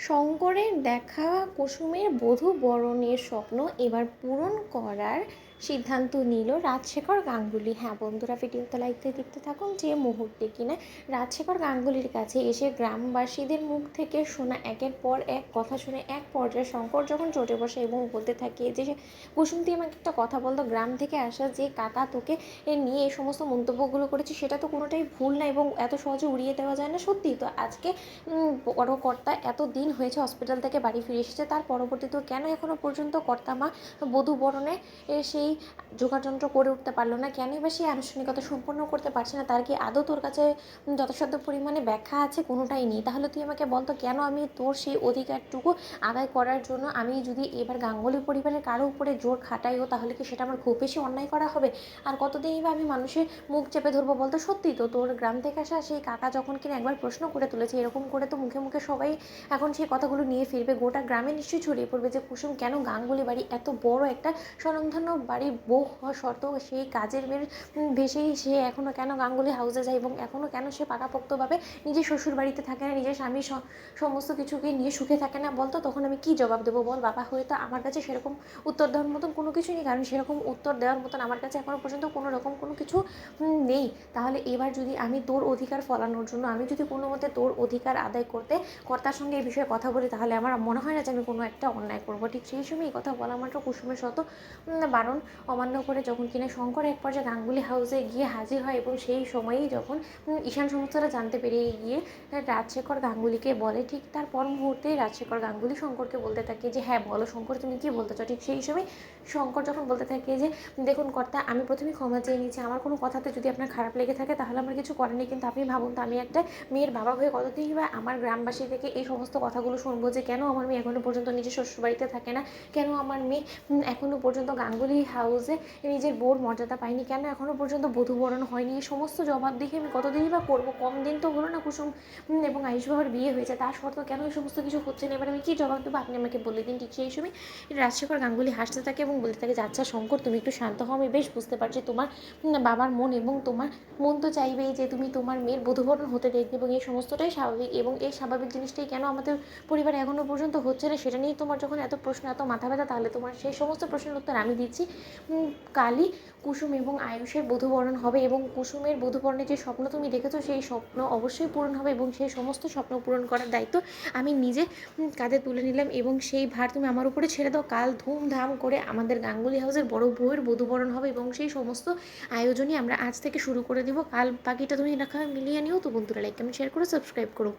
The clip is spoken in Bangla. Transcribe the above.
শঙ্করের দেখা কুসুমের বধূ বরণের স্বপ্ন এবার পূরণ করার সিদ্ধান্ত নিল রাজশেখর গাঙ্গুলি। হ্যাঁ বন্ধুরা, ভিডিওতে লাইক দিয়ে দেখতে থাকুন যে মুহূর্তে কিনা রাজশেখর গাঙ্গুলির কাছে এসে গ্রামবাসীদের মুখ থেকে শোনা একের পর এক কথা শুনে এক পর্যায়ে শঙ্কর যখন চটে বসে এবং বলতে থাকে যে কুসুম তুই আমাকে একটা কথা বলতো, গ্রাম থেকে আসা যে কাকা তোকে নিয়ে এই সমস্ত মন্তব্যগুলো করেছে সেটা তো কোনোটাই ভুল না এবং এত সহজে উড়িয়ে দেওয়া যায় না। সত্যি তো আজকে বড় কর্তা এত দিন হয়েছে হসপিটাল থেকে বাড়ি ফিরে এসেছে, তার পরবর্তীতেও কেন এখনও পর্যন্ত কর্তা মা বধূ বরণে সেই যোগাযন্ত্র করে উঠতে পারলো না? কেনই বা সেই আনুষ্ঠানিকতা সম্পন্ন করতে পারছে না? তার কি আদৌ তোর কাছে যথাসাধ্য পরিমাণে ব্যাখ্যা আছে? কোনোটাই নেই। তাহলে তুই আমাকে বলতো কেন আমি তোর সেই অধিকারটুকু আদায় করার জন্য আমি যদি এবার গাঙ্গুলি পরিবারের কারো উপরে জোর খাটাইও, তাহলে কি সেটা আমার খুব বেশি অন্যায় করা হবে? আর কতদিনই বা আমি মানুষের মুখ চেপে ধরবো বলতো? সত্যি তো তোর গ্রাম থেকে আসা সেই কাকা যখন কিনা একবার প্রশ্ন করে তুলেছে, এরকম করে তো মুখে মুখে সবাই এখন সেই কথাগুলো নিয়ে ফিরবে, গোটা গ্রামে নিশ্চয়ই ছড়িয়ে পড়বে যে কুসুম কেন গাঙ্গুলি বাড়ি, এত বড় একটা স্বনামধন্য বাড়ি বউ হওয়া সত্ত্বেও সেই কাজের মেয়ের ভেসেই সে এখনও কেন গাঙ্গুলি হাউসে যায় এবং এখনও কেন সে পাকাপোক্তভাবে নিজের শ্বশুর বাড়িতে থাকে না, নিজের স্বামী সমস্ত কিছুকে নিয়ে সুখে থাকে না বলতো? তখন আমি কি জবাব দেবো বল? বাবা হয়ে তো আমার কাছে সেরকম উত্তর দেওয়ার মতন কোনো কিছু নেই, কারণ সেরকম উত্তর দেওয়ার মতন আমার কাছে এখনও পর্যন্ত কোনো রকম কোনো কিছু নেই। তাহলে এবার যদি আমি তোর অধিকার ফলানোর জন্য আমি যদি কোনো মতে তোর অধিকার আদায় করতে কর্তার সঙ্গে এই বিষয়ে কথা বলি, তাহলে আমার মনে হয় না যে আমি কোনো একটা অন্যায় করবো। ঠিক সেই সময় এই কথা বলা মাত্র কুসুমের শত বারণ অমান্য করে যখন কিনা শঙ্কর এক পর্যায়ে গাঙ্গুলি হাউসে গিয়ে হাজির হয় এবং সেই সময়েই যখন ঈশান সমস্তটা জানতে পেরিয়ে গিয়ে রাজশেখর গাঙ্গুলিকে বলে, ঠিক তার পর মুহূর্তেই রাজশেখর গাঙ্গুলি শঙ্করকে বলতে থাকে যে হ্যাঁ বলো শঙ্কর, তুমি কী বলতে চাও? ঠিক সেই সময় শঙ্কর যখন বলতে থাকে যে দেখুন কর্তা, আমি প্রথমে ক্ষমা চেয়ে নিচ্ছি, আমার কোনো কথাতে যদি আপনার খারাপ লেগে থাকে তাহলে আমার কিছু করার নেই, কিন্তু আপনি ভাবুন তো আমি একটা মেয়ের বাবা হয়ে কতদিন বা আমার গ্রামবাসী থেকে এই সমস্ত কথাগুলো শুনবো যে কেন আমার মেয়ে এখনও পর্যন্ত নিজের শ্বশুরবাড়িতে থাকে না, কেন আমার মেয়ে এখনও পর্যন্ত গাঙ্গুলি হাউসে নিজের বউর মর্যাদা পায়নি, কেন এখনও পর্যন্ত বধূবরণ হয়নি? এই সমস্ত জবাব দেখে আমি কতদিনই বা করবো? কম দিন তো হলো না কুসুম এবং আয়ুষ বাবার বিয়ে হয়েছে, তার সত্ত্বেও কেন এই সমস্ত কিছু হচ্ছে না? এবার আমি কী জবাব দেবো আপনি আমাকে বলে দিন। ঠিক সেই সময় রাজশেখর গাঙ্গুলি হাসতে থাকে এবং বলতে থাকে যে আচ্ছা শঙ্কর, তুমি একটু শান্ত হও, আমি বেশ বুঝতে পারছি তোমার বাবার মন এবং তোমার মন তো চাইবেই যে তুমি তোমার মেয়ের বধূবরণ হতে দেখবে এবং এই সমস্তটাই স্বাভাবিক, এবং এই স্বাভাবিক জিনিসটাই কেন আমাদের পরিবারে এখনও পর্যন্ত হচ্ছে না সেটা নিয়ে তোমার যখন এত প্রশ্ন, এত মাথা ব্যথা, তাহলে তোমার সেই সমস্ত প্রশ্নের উত্তর আমি দিচ্ছি। কালই কুসুম এবং আয়ুষের বধূবরণ হবে এবং কুসুমের বধূবরণের যে স্বপ্ন তুমি দেখেছো সেই স্বপ্ন অবশ্যই পূরণ হবে এবং সেই সমস্ত স্বপ্ন পূরণ করার দায়িত্ব আমি নিজে কাঁধে তুলে নিলাম এবং সেই ভার তুমি আমার উপরে ছেড়ে দাও। কাল ধুমধাম করে আমাদের গাঙ্গুলি হাউসের বড় বউয়ের বধূবরণ হবে এবং সেই সমস্ত আয়োজনই আমরা আজ থেকে শুরু করে দিব। কাল বাকিটা তুমি মিলিয়ে নিও। তো বন্ধুরা লাইক কমেন্ট শেয়ার করো, সাবস্ক্রাইব করো।